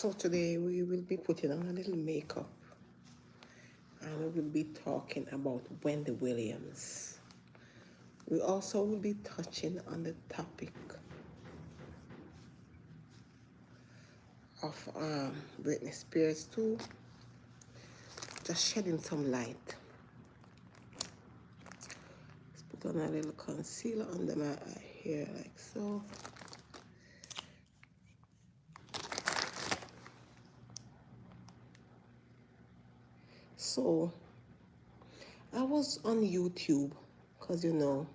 So today we will be putting on a little makeup and we will be talking about Wendy Williams. We also will be touching on the topic of Britney Spears too, just shedding some light. Let's put on a little concealer under my eye here like so. So I was on YouTube because you know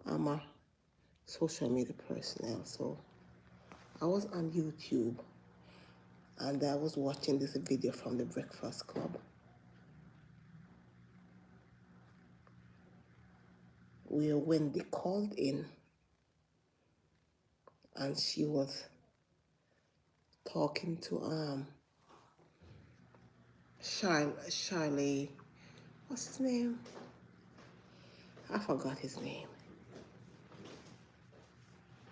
I'm a social media personnel, so I was on YouTube and I was watching this video from the Breakfast Club where Wendy called in and she was talking to Charlie, what's his name? I forgot his name.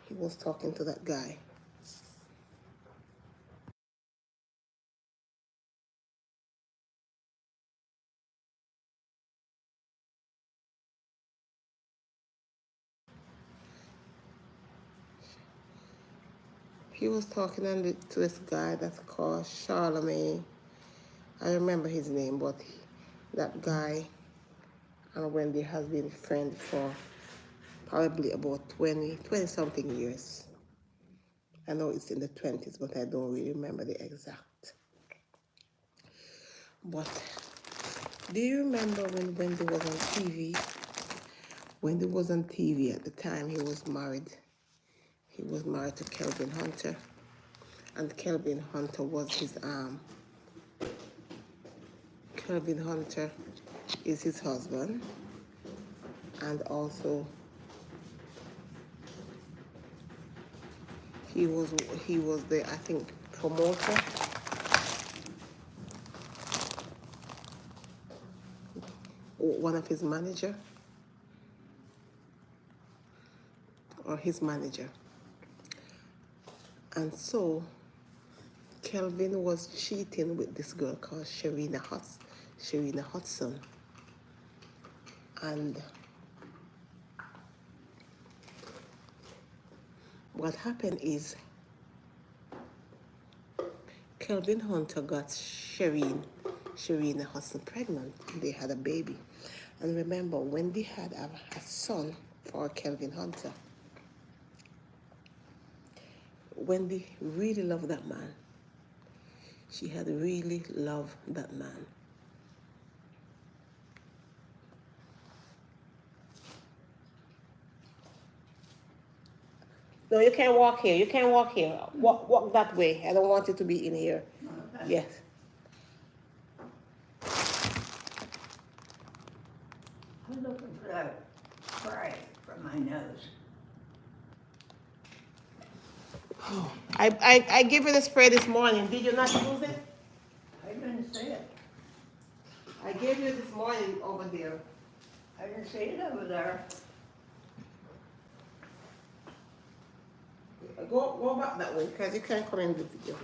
He was talking to that guy. He was talking to this guy that's called Charlemagne. I remember his name, but that guy and Wendy has been friends for probably about 20 something years. I know it's in the 20s, but I don't really remember the exact. But do you remember when Wendy was on TV? Wendy was on TV at the time. He was married. He was married to Kelvin Hunter. And Kelvin Hunter was his Kelvin Hunter is his husband. And also he was the, I think, promoter. One of his manager. Or his manager. And so Kelvin was cheating with this girl called Sharina Hudson. And what happened is Kelvin Hunter got Sharina Hudson pregnant. They had a baby. And remember, Wendy had a son for Kelvin Hunter. Wendy really loved that man. She had really loved that man. No, you can't walk here. You can't walk here. Walk that way. I don't want you to be in here. Okay. Yes. I'm looking for that spray for my nose. I gave you the spray this morning. Did you not use it? I didn't see it. I gave you this morning over there. I didn't see it over there. Go back that way because you can't come in the video.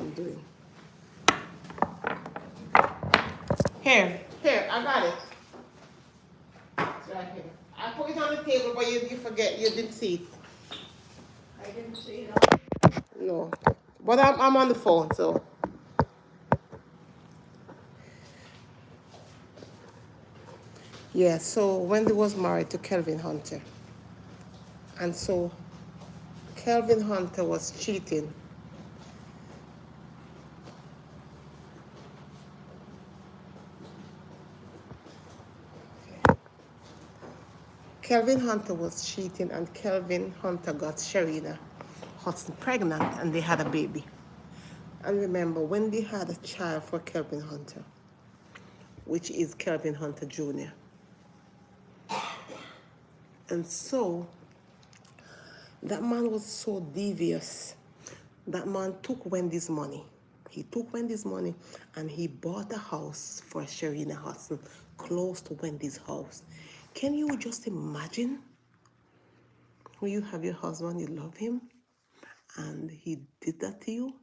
I'm doing. Here, I got it. It's right here. I put it on the table, but you forget, you didn't see it. I didn't see it. No, but I'm on the phone, so. Yeah, so Wendy was married to Kelvin Hunter. And so Kelvin Hunter was cheating. Kelvin Hunter was cheating and Kelvin Hunter got Sharina Hudson pregnant and they had a baby. And remember, Wendy had a child for Kelvin Hunter, which is Kelvin Hunter Jr. And so that man was so devious. That man took Wendy's money. He took Wendy's money and he bought a house for Sharina Hudson close to Wendy's house. Can you just imagine when you have your husband, you love him, and he did that to you?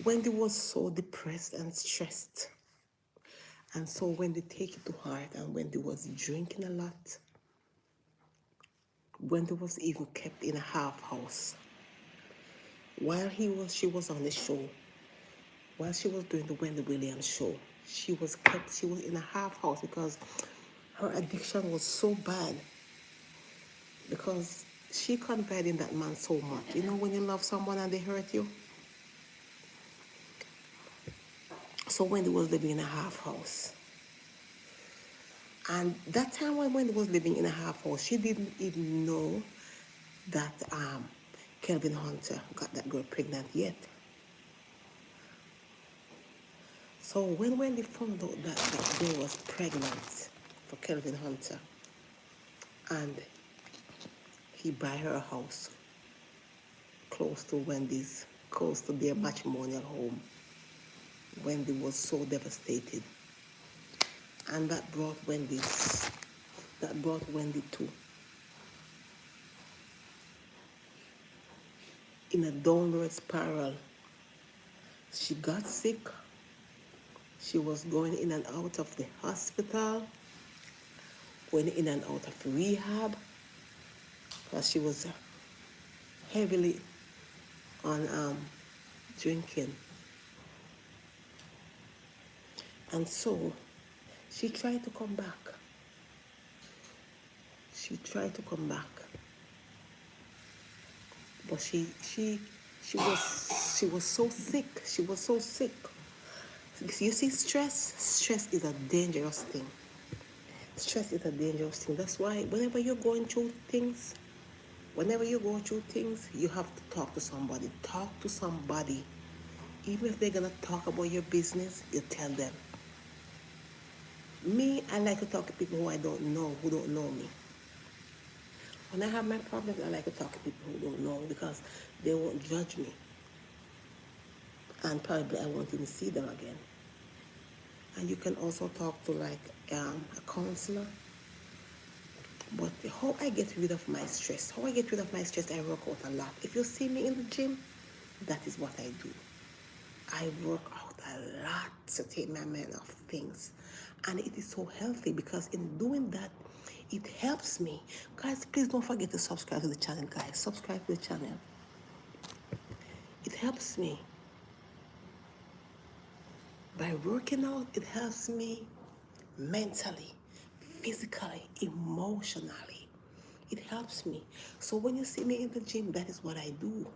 Wendy was so depressed and stressed. And so Wendy take it to heart, and Wendy was drinking a lot. Wendy was even kept in a half house. While she was on the show, while she was doing the Wendy Williams show, she was in a half house because her addiction was so bad. Because she confided in that man so much. You know when you love someone and they hurt you? So Wendy was living in a half house. And that time when Wendy was living in a half house, she didn't even know that Kelvin Hunter got that girl pregnant yet. So when Wendy found out that that girl was pregnant for Kelvin Hunter, and he buy her a house close to their matrimonial home, Wendy was so devastated. And that brought Wendy to in a downward spiral. She got sick. She was going in and out of the hospital, going in and out of rehab, because she was heavily on drinking. And so she tried to come back. She tried to come back. But she was so sick. She was so sick. You see, stress is a dangerous thing. Stress is a dangerous thing. That's why whenever you're going through things, you have to talk to somebody. Talk to somebody. Even if they're gonna talk about your business, you tell them. Me, I like to talk to people who don't know me. When I have my problems, I like to talk to people who don't know because they won't judge me. And probably I won't even see them again. And you can also talk to like a counselor. But how I get rid of my stress? I work out a lot. If you see me in the gym, that is what I do. I work out a lot to take my mind off things. And it is so healthy because in doing that, it helps me. Guys, please don't forget to subscribe to the channel, guys. Subscribe to the channel. It helps me. By working out, it helps me mentally, physically, emotionally. It helps me. So when you see me in the gym, that is what I do.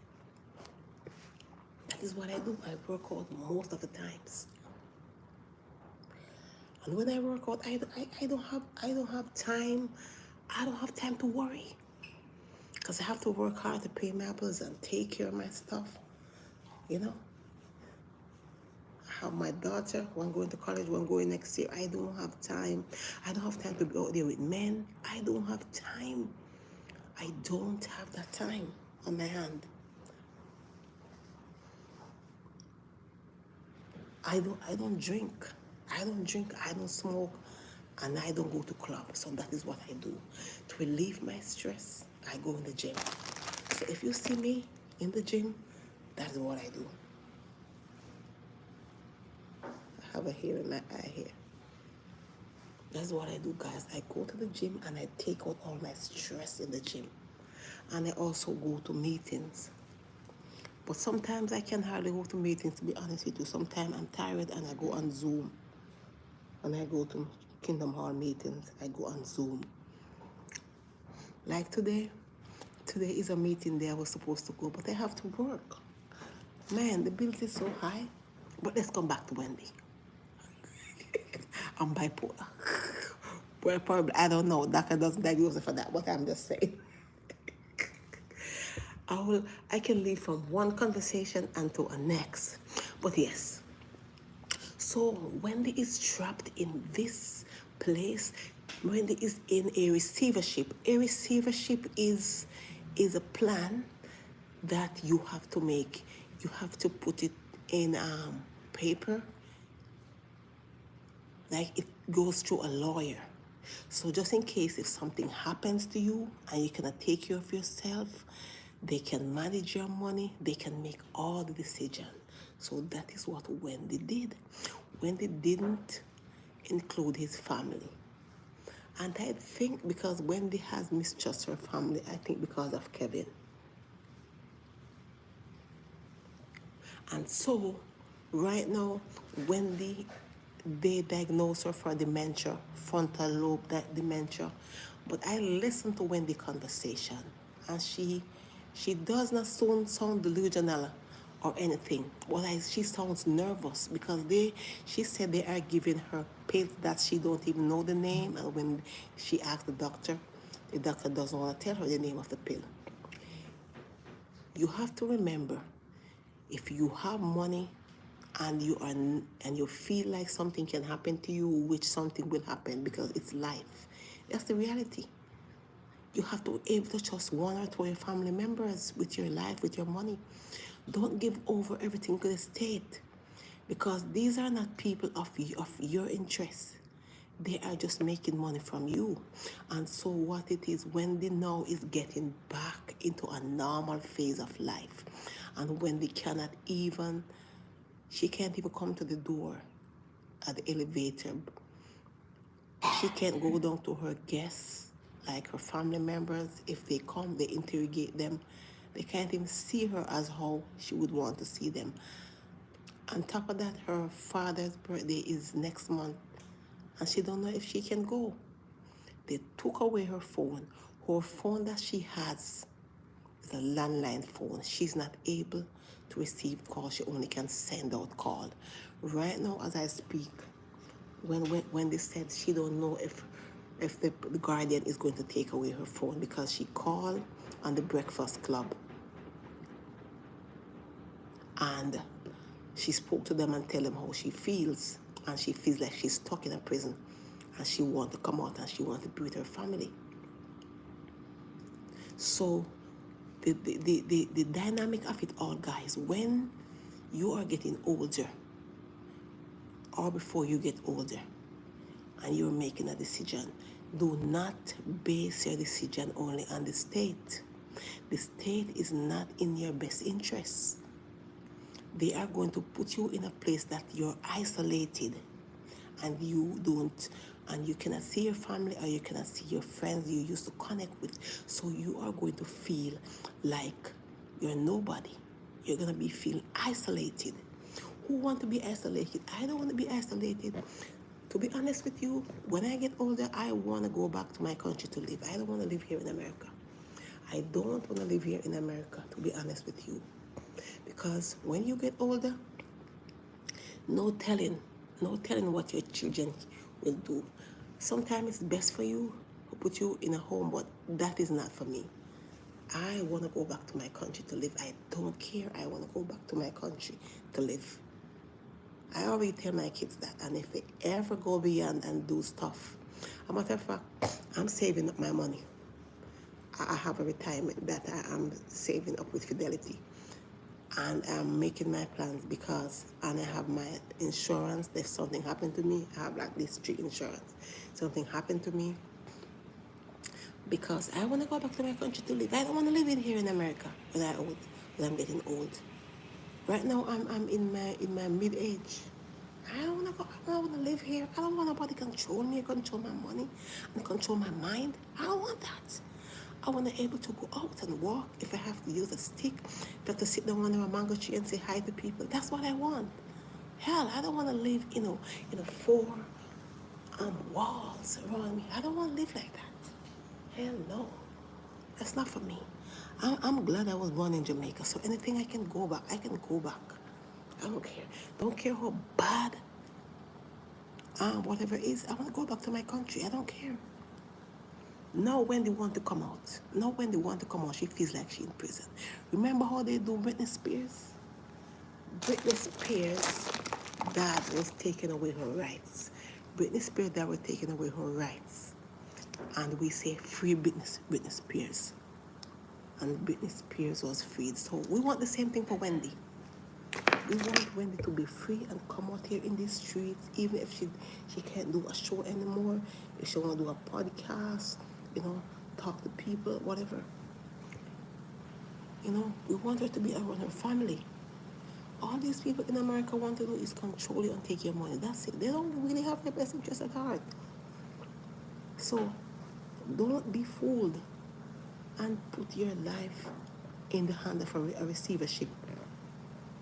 That is what I do. I work out most of the times. And when I work out, I don't have time. I don't have time to worry. Because I have to work hard to pay my bills and take care of my stuff. You know? I have my daughter, one going to college, one going next year. I don't have time. I don't have time to be out there with men. I don't have time. I don't have that time on my hand. I don't drink. I don't smoke, and I don't go to clubs. So that is what I do. To relieve my stress, I go in the gym. So if you see me in the gym, that is what I do. I have a hair in my eye here. That's what I do, guys. I go to the gym and I take out all my stress in the gym. And I also go to meetings. But sometimes I can hardly go to meetings, to be honest with you. Sometimes I'm tired and I go on Zoom. When I go to Kingdom Hall meetings, I go on Zoom. Like today is a meeting day I was supposed to go, but I have to work. Man, the bills is so high. But let's come back to Wendy. I'm bipolar. Well, probably, I don't know. Doctor doesn't diagnose it for that, but I'm just saying. I can leave from one conversation until a next. But yes. So Wendy is trapped in this place. Wendy is in a receivership. A receivership is a plan that you have to make. You have to put it in paper. Like it goes through a lawyer. So just in case if something happens to you and you cannot take care of yourself, they can manage your money, they can make all the decisions. So that is what Wendy did. Wendy didn't include his family. And I think because Wendy has mistrust her family, I think because of Kevin. And so, right now, Wendy, they diagnose her for dementia, frontal lobe dementia. But I listened to Wendy's conversation, and she does not sound delusional or anything. But she sounds nervous because she said they are giving her pills that she don't even know the name. And when she asked the doctor doesn't want to tell her the name of the pill. You have to remember, if you have money and you feel like something can happen to you, which something will happen because it's life. That's the reality. You have to be able to trust one or two of your family members with your life, with your money. Don't give over everything to the state, because these are not people of your interest. They are just making money from you. And so what it is, Wendy now is getting back into a normal phase of life. And Wendy she can't even come to the door at the elevator. She can't go down to her guests, like her family members. If they come, they interrogate them. They can't even see her as how she would want to see them. On top of that, her father's birthday is next month, and she don't know if she can go. They took away her phone. Her phone that she has is a landline phone. She's not able to receive calls. She only can send out calls. Right now, as I speak, when they said she don't know if the guardian is going to take away her phone, because she called on the Breakfast Club and she spoke to them and tell them how she feels, and she feels like she's stuck in a prison and she wants to come out and she wants to be with her family. So the dynamic of it all, guys, when you are getting older or before you get older and you're making a decision, do not base your decision only on the state. The state is not in your best interest. They are going to put you in a place that you're isolated, and you cannot see your family, or you cannot see your friends you used to connect with. So you are going to feel like you're nobody. You're going to be feeling isolated. Who want to be isolated? I don't want to be isolated. To be honest with you, when I get older, I want to go back to my country to live. I don't want to live here in America. I don't want to live here in America, to be honest with you. Because when you get older, no telling what your children will do. Sometimes it's best for you to put you in a home, but that is not for me. I want to go back to my country to live. I don't care. I want to go back to my country to live. I already tell my kids that, and if they ever go beyond and do stuff, as a matter of fact, I'm saving up my money. I have a retirement that I am saving up with Fidelity. And I'm making my plans and I have my insurance. If something happened to me, I have like this street insurance. Something happened to me, because I want to go back to my country to live. I don't want to live in here in America when I'm getting old. Right now, I'm in my mid-age. I don't want to go. I don't want to live here. I don't want nobody control me, control my money, and control my mind. I don't want that. I want to be able to go out and walk. If I have to use a stick, if I have to sit down under a mango tree and say hi to people, that's what I want. Hell, I don't want to live, in a four walls around me. I don't want to live like that. Hell no. That's not for me. I'm glad I was born in Jamaica, so anything I can go back, I can go back. I don't care. Don't care how bad, whatever it is, I want to go back to my country. I don't care. Now Wendy want to come out. Now Wendy want to come out, she feels like she's in prison. Remember how they do Britney Spears? Britney Spears' dad was taking away her rights. Britney Spears' dad was taking away her rights. And we say free Britney Spears. And Britney Spears was freed. So we want the same thing for Wendy. We want Wendy to be free and come out here in these streets, even if she can't do a show anymore, if she want to do a podcast, talk to people, whatever. We want her to be around her family. All these people in America want to do is control you and take your money. That's it. They don't really have your best interest at heart. So don't be fooled and put your life in the hand of a receivership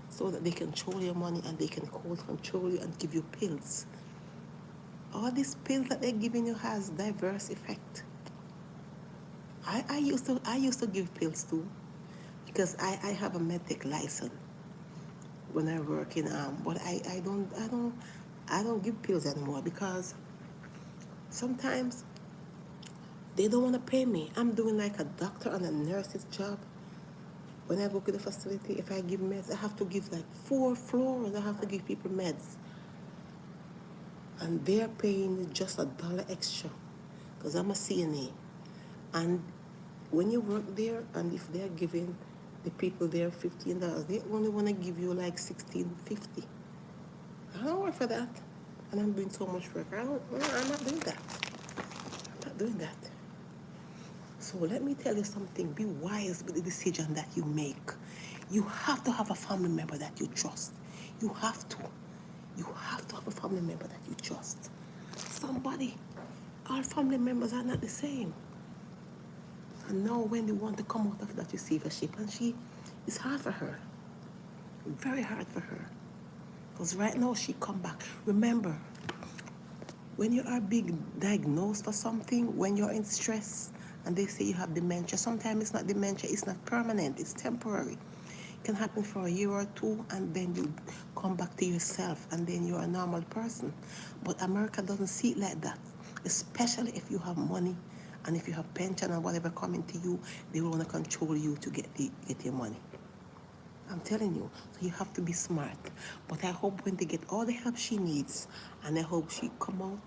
so that they control your money and they can control you and give you pills. All these pills that they're giving you has diverse effect. I used to give pills too because I have a medtech license when I work in but I don't give pills anymore because sometimes they don't want to pay me. I'm doing like a doctor and a nurse's job. When I go to the facility, if I give meds, I have to give like 4 floors. I have to give people meds. And they're paying just $1 extra because I'm a CNA. And when you work there, and if they're giving the people there $15, they only want to give you like $16.50. I don't work for that. And I'm doing so much work. I'm not doing that. I'm not doing that. So let me tell you something. Be wise with the decision that you make. You have to have a family member that you trust. You have to. You have to have a family member that you trust. Somebody. All family members are not the same. And now when they want to come out of that receivership, and it's hard for her. Very hard for her. Because right now she come back. Remember, when you are being diagnosed for something, when you're in stress, and they say you have dementia, sometimes it's not dementia, it's not permanent, it's temporary. It can happen for a year or two, and then you come back to yourself, and then you're a normal person. But America doesn't see it like that, especially if you have money, and if you have pension and whatever coming to you, they want to control you to get your money. I'm telling you, so you have to be smart. But I hope when they get all the help she needs, and I hope she come out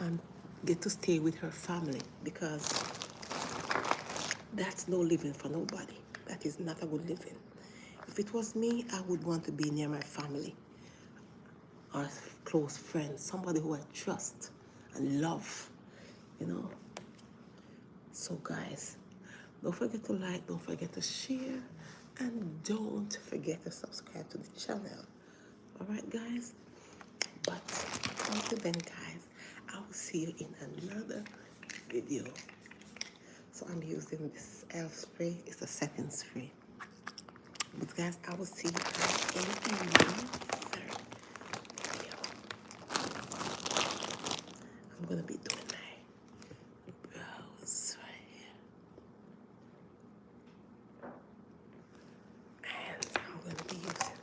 and get to stay with her family, because that's no living for nobody. That is not a good living. If it was me, I would want to be near my family or close friends, somebody who I trust and love, you know. So guys, don't forget to like, don't forget to share, and don't forget to subscribe to the channel. All right, guys? But until then, guys, I will see you in another video. So I'm using this elf spray. It's a setting spray. But guys, I will see you guys in another video. I'm gonna be doing my brows right here. And I'm gonna be using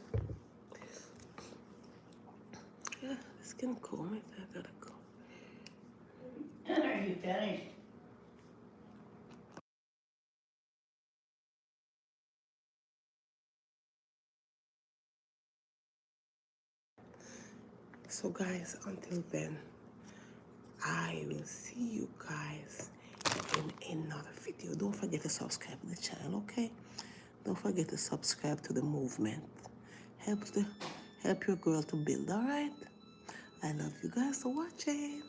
the skin comb. I gotta go. Are you finished? So guys, until then, I will see you guys in another video. Don't forget to subscribe to the channel, okay? Don't forget to subscribe to the movement. Help your girl to build, all right? I love you guys for watching.